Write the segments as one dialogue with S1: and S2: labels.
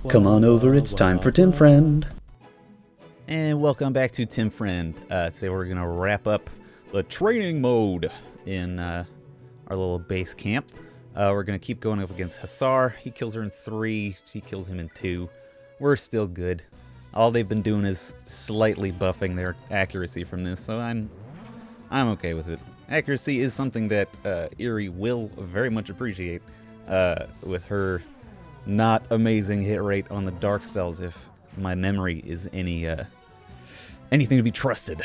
S1: Come on over, it's time for Tim Friend.
S2: And welcome back to Tim Friend. Today we're going to wrap up the training mode in our little base camp. We're going to keep going up against Hussar. He kills her in 3, she kills him in 2. We're still good. All they've been doing is slightly buffing their accuracy from this, so I'm okay with it. Accuracy is something that Eerie will very much appreciate with her not amazing hit rate on the dark spells, if my memory is anything to be trusted.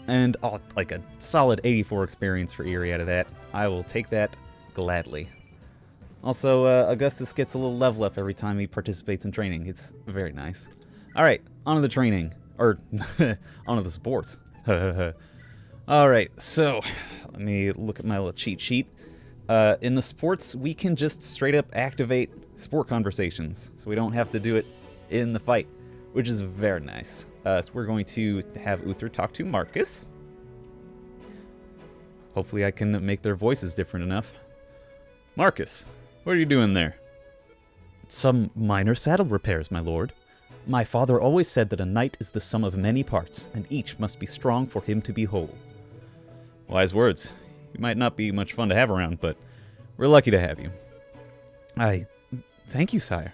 S2: And like a solid 84 experience for Eerie out of that. I will take that gladly. Also, Augustus gets a little level up every time he participates in training. It's very nice. Alright, on to the training. Or, on to the sports. Alright, so, let me look at my little cheat sheet. In the sports, we can just straight up activate sport conversations, so we don't have to do it in the fight, which is very nice. So we're going to have Uther talk to Marcus. Hopefully I can make their voices different enough. Marcus, what are you doing there?
S3: Some minor saddle repairs, my lord. My father always said that a knight is the sum of many parts, and each must be strong for him to be whole.
S2: Wise words. You might not be much fun to have around, but we're lucky to have you.
S3: Thank you, sire.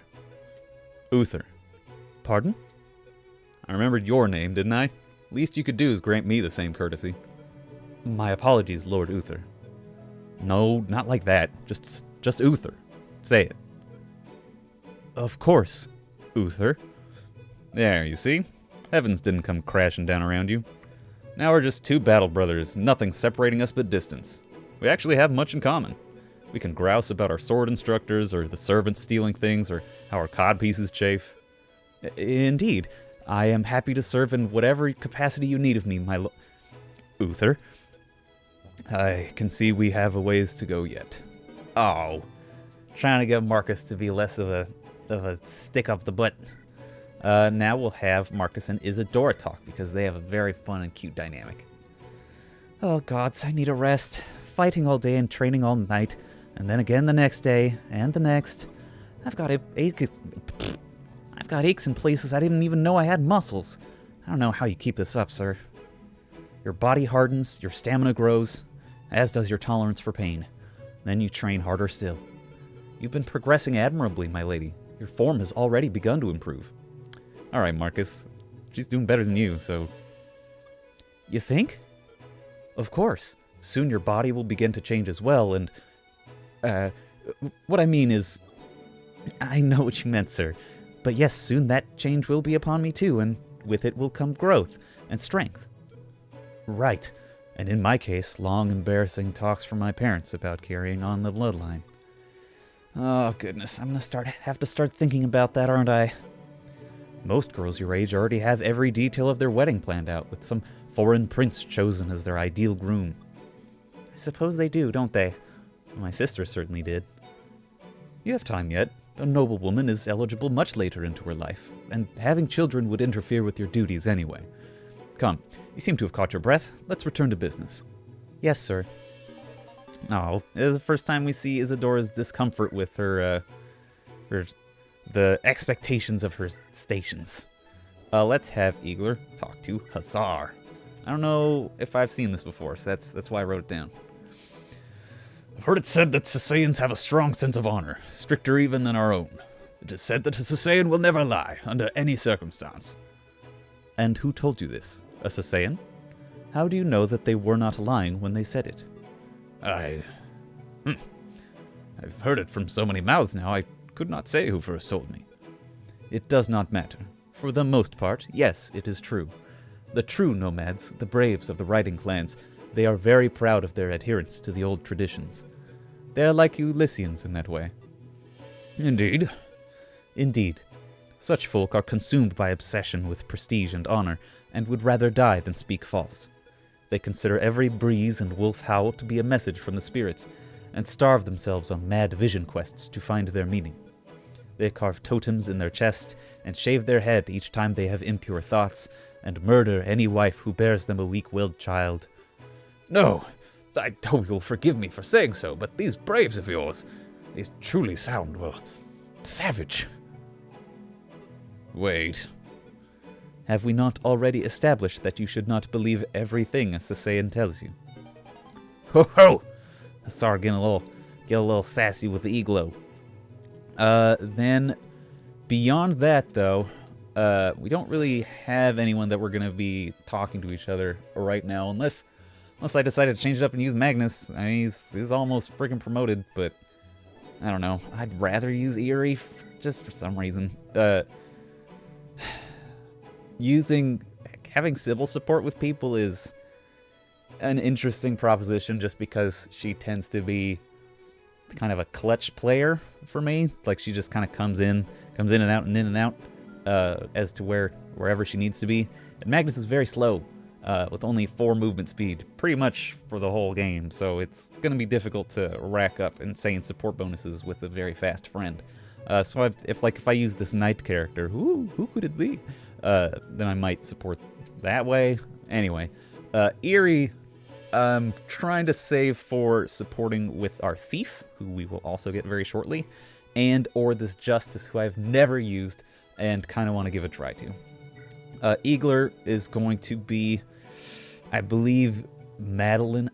S2: Uther.
S3: Pardon?
S2: I remembered your name, didn't I? Least you could do is grant me the same courtesy.
S3: My apologies, Lord Uther.
S2: No, not like that. Just Uther. Say it.
S3: Of course, Uther.
S2: There, you see? Heavens didn't come crashing down around you. Now we're just two battle brothers, nothing separating us but distance. We actually have much in common. We can grouse about our sword instructors, or the servants stealing things, or how our codpieces chafe.
S3: Indeed. I am happy to serve in whatever capacity you need of me, my
S2: Uther. I can see we have a ways to go yet.
S3: Oh. Trying to get Marcus to be less of a stick up the butt.
S2: Now we'll have Marcus and Isadora talk, because they have a very fun and cute dynamic.
S3: Oh gods, I need a rest. Fighting all day and training all night, and then again the next day, and the next. I've got aches in places I didn't even know I had muscles. I don't know how you keep this up, sir. Your body hardens, your stamina grows, as does your tolerance for pain. Then you train harder still. You've been progressing admirably, my lady. Your form has already begun to improve.
S2: Alright, Marcus. She's doing better than you, so...
S3: You think? Of course. Soon your body will begin to change as well, and... what I mean is... I know what you meant, sir. But yes, soon that change will be upon me too, and with it will come growth and strength. Right. And in my case, long, embarrassing talks from my parents about carrying on the bloodline. Oh, goodness. I'm gonna have to start thinking about that, aren't I? Most girls your age already have every detail of their wedding planned out, with some foreign prince chosen as their ideal groom. I suppose they do, don't they? My sister certainly did. You have time yet. A noble woman is eligible much later into her life, and having children would interfere with your duties anyway. Come, you seem to have caught your breath. Let's return to business. Yes, sir. Oh, it is the first time we see Isadora's discomfort with the expectations of her stations. Let's have Eagler talk to Hussar. I don't know if I've seen this before, so that's why I wrote it down.
S4: I've heard it said that Sicilians have a strong sense of honor, stricter even than our own. It is said that a Sicilian will never lie, under any circumstance.
S3: And who told you this? A Sicilian? How do you know that they were not lying when they said it?
S4: I've heard it from so many mouths now, I could not say who first told me.
S3: It does not matter. For the most part, yes, it is true. The true nomads, the braves of the riding clans, they are very proud of their adherence to the old traditions. They are like Ulyssians in that way.
S4: Indeed.
S3: Indeed. Such folk are consumed by obsession with prestige and honor, and would rather die than speak false. They consider every breeze and wolf howl to be a message from the spirits, and starve themselves on mad vision quests to find their meaning. They carve totems in their chest, and shave their head each time they have impure thoughts, and murder any wife who bears them a weak-willed child.
S4: No, I hope you'll forgive me for saying so, but these braves of yours, they truly sound, well, savage. Wait.
S3: Have we not already established that you should not believe everything a Saiyan tells you?
S4: Ho ho!
S3: Hassar get a little sassy with the Eglo. Then beyond that, though, we don't really have anyone that we're gonna be talking to each other right now, unless I decided to change it up and use Magnus. I mean, he's almost freaking promoted, but I don't know. I'd rather use Eerie just for some reason. Having Sybil support with people is an interesting proposition, just because she tends to be kind of a clutch player for me. Like, she just kind of comes in and out and in and out as to wherever she needs to be. And Magnus is very slow with only 4 movement speed pretty much for the whole game, so it's going to be difficult to rack up insane support bonuses with a very fast friend. So if I use this knight character, who could it be? Then I might support that way. Anyway, Eerie, I'm trying to save for supporting with our thief, who we will also get very shortly, and or this justice, who I've never used and kind of want to give a try to. Eagler is going to be, I believe, Madeline.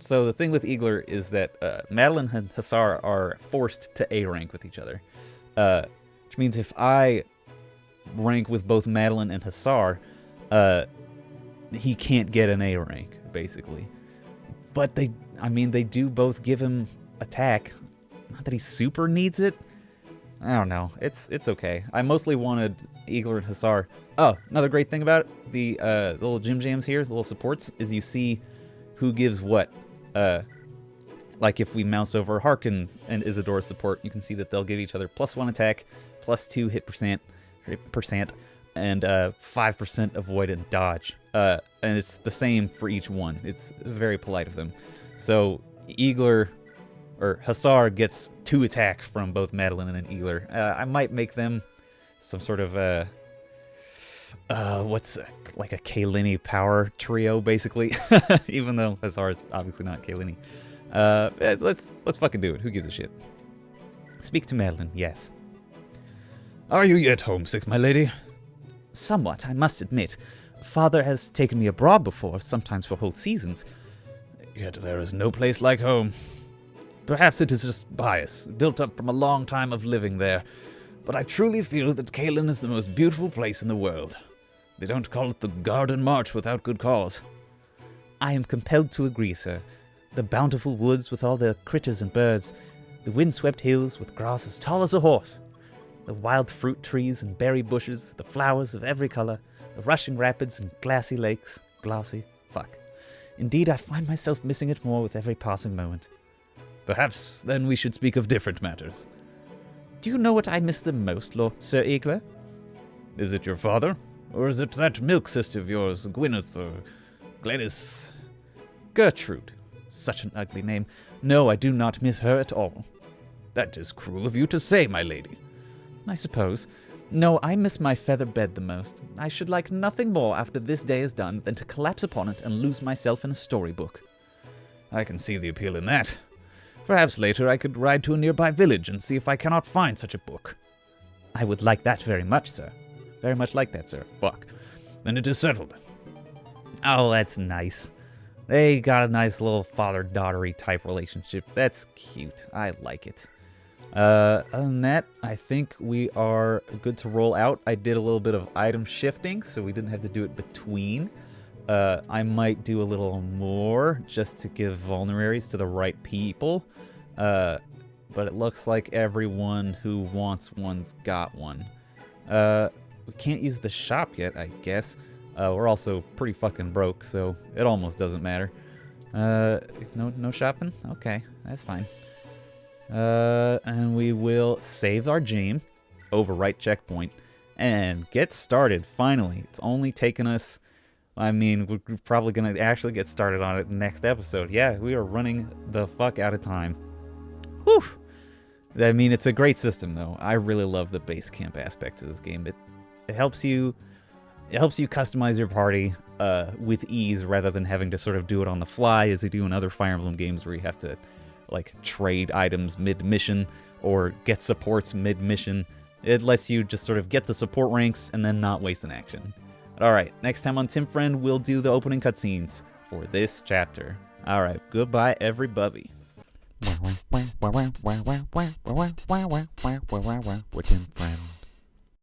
S3: So the thing with Eagler is that Madeline and Hassar are forced to A rank with each other, which means if I rank with both Madeline and Hassar, he can't get an A rank, basically. But they do both give him attack. Not that he super needs it. I don't know. It's okay. I mostly wanted Eagler and Hassar. Oh, another great thing about it, the little Jim Jams here, the little supports, is you see who gives what. Like if we mouse over Harkin and Isidora's support, you can see that they'll give each other +1 attack, +2 hit percent, and 5% avoid and dodge. And it's the same for each one. It's very polite of them. So Hassar gets 2 attack from both Madeline and Eagler. I might make them some sort of like a Kaylini power trio, basically. Even though Hassar is obviously not Kaylini. Let's fucking do it. Who gives a shit? Speak to Madeline, yes.
S4: Are you yet homesick, my lady?
S3: Somewhat, I must admit. Father has taken me abroad before, sometimes for whole seasons.
S4: Yet there is no place like home. Perhaps it is just bias, built up from a long time of living there, but I truly feel that Caelin is the most beautiful place in the world. They don't call it the Garden Mart without good cause.
S3: I am compelled to agree, sir. The bountiful woods with all their critters and birds, the windswept hills with grass as tall as a horse, the wild fruit trees and berry bushes, the flowers of every color, the rushing rapids and glassy lakes, Indeed, I find myself missing it more with every passing moment.
S4: Perhaps then we should speak of different matters.
S3: Do you know what I miss the most, Lord Sir Eagler?
S4: Is it your father? Or is it that milk sister of yours, Gwyneth or Gladys?
S3: Gertrude. Such an ugly name. No, I do not miss her at all.
S4: That is cruel of you to say, my lady.
S3: I suppose. No, I miss my feather bed the most. I should like nothing more after this day is done than to collapse upon it and lose myself in a storybook.
S4: I can see the appeal in that. Perhaps later I could ride to a nearby village and see if I cannot find such a book.
S3: I would like that very much, sir. Very much like that, sir.
S4: Fuck. Then it is settled.
S3: Oh, that's nice. They got a nice little father-daughtery type relationship. That's cute. I like it. Other than that, I think we are good to roll out. I did a little bit of item shifting, so we didn't have to do it between. I might do a little more just to give vulneraries to the right people. But it looks like everyone who wants one's got one. We can't use the shop yet, I guess. We're also pretty fucking broke, so it almost doesn't matter. No shopping? Okay, that's fine. And we will save our gem, overwrite checkpoint, and get started, finally. It's only taken us, we're probably going to actually get started on it next episode. Yeah, we are running the fuck out of time. Whew! It's a great system, though. I really love the base camp aspects of this game. It helps you customize your party with ease rather than having to sort of do it on the fly as you do in other Fire Emblem games where you have to like trade items mid-mission
S2: or get supports mid-mission. It lets you just sort of get the support ranks and then not waste an action. Alright, next time on Tim Friend, we'll do the opening cutscenes for this chapter. Alright, goodbye everybody.
S3: We're Tim Friend.